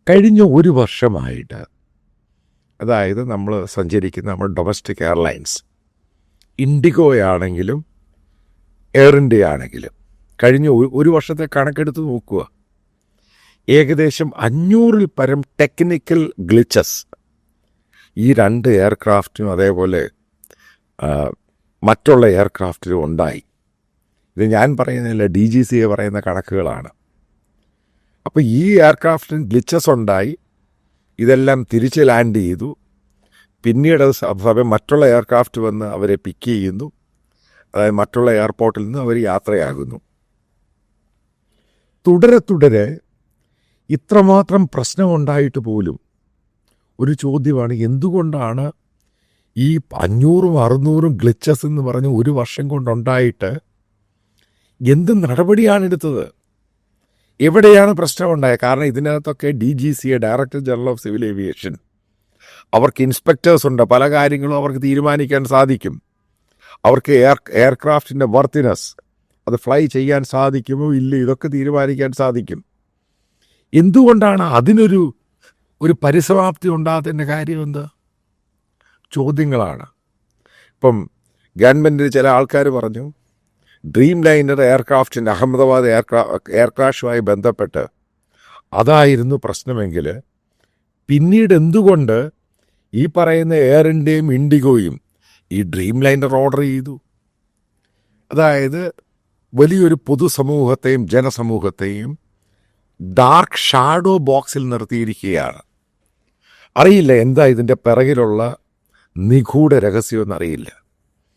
കഴിഞ്ഞ ഒരു വർഷമായിട്ട്, അതായത് നമ്മൾ സഞ്ചരിക്കുന്ന നമ്മൾ ഡൊമസ്റ്റിക് എയർലൈൻസ്, ഇൻഡിഗോയാണെങ്കിലും എയർ ഇന്ത്യ ആണെങ്കിലും, കഴിഞ്ഞ ഒരു വർഷത്തെ കണക്കെടുത്ത് നോക്കുക, ഏകദേശം 500-ൽ പരം ടെക്നിക്കൽ ഗ്ലിച്ചസ് ഈ രണ്ട് എയർക്രാഫ്റ്റിനും അതേപോലെ മറ്റുള്ള എയർക്രാഫ്റ്റിലും ഉണ്ടായി. ഇത് ഞാൻ പറയുന്നില്ല, DGCA പറയുന്ന കണക്കുകളാണ്. അപ്പോൾ ഈ എയർക്രാഫ്റ്റിന് ഗ്ലിച്ചസ് ഉണ്ടായി, ഇതെല്ലാം തിരിച്ച് ലാൻഡ് ചെയ്തു. പിന്നീട് സമയം മറ്റുള്ള എയർക്രാഫ്റ്റ് വന്ന് അവരെ പിക്ക് ചെയ്യുന്നു, അതായത് മറ്റുള്ള എയർപോർട്ടിൽ നിന്ന് അവർ യാത്രയാകുന്നു. തുടരെ ഇത്രമാത്രം പ്രശ്നമുണ്ടായിട്ട് പോലും ഒരു ചോദ്യമാണ്, എന്തുകൊണ്ടാണ് ഈ 500-ഉം 600-ഉം ഗ്ലിച്ചസ് എന്ന് പറഞ്ഞ് ഒരു വർഷം കൊണ്ടുണ്ടായിട്ട് എന്ത് നടപടിയാണ് എടുത്തത്? എവിടെയാണ് പ്രശ്നമുണ്ടായത്? കാരണം ഇതിനകത്തൊക്കെ DGCA, director general of civil aviation, അവർക്ക് ഇൻസ്പെക്ടേഴ്സ് ഉണ്ട്, പല കാര്യങ്ങളും അവർക്ക് തീരുമാനിക്കാൻ സാധിക്കും. അവർക്ക് എയർക്രാഫ്റ്റിൻ്റെ വർത്തിനെസ്, അത് ഫ്ലൈ ചെയ്യാൻ സാധിക്കുമോ ഇല്ല, ഇതൊക്കെ തീരുമാനിക്കാൻ സാധിക്കും. എന്തുകൊണ്ടാണ് അതിനൊരു പരിസമാപ്തി ഉണ്ടാകുന്നതിൻ്റെ കാര്യം എന്താ? ചോദ്യങ്ങളാണ്. ഇപ്പം ഗവൺമെൻറ്റിൽ ചില ആൾക്കാർ പറഞ്ഞു, ഡ്രീം ലൈനർ എയർക്രാഫ്റ്റിൻ്റെ അഹമ്മദാബാദ് എയർ ക്രാഷുമായി ബന്ധപ്പെട്ട് അതായിരുന്നു പ്രശ്നമെങ്കിൽ പിന്നീട് എന്തുകൊണ്ട് ഈ പറയുന്ന എയർ ഇന്ത്യയും ഇൻഡിഗോയും ഈ ഡ്രീം ലൈനർ ഓർഡർ ചെയ്തു? അതായത് വലിയൊരു പൊതുസമൂഹത്തെയും ജനസമൂഹത്തെയും ഡാർക്ക് ഷാഡോ ബോക്സിൽ നിർത്തിയിരിക്കുകയാണ്. അറിയില്ല എന്താ ഇതിൻ്റെ പിറകിലുള്ള നിഗൂഢ രഹസ്യമെന്നറിയില്ല.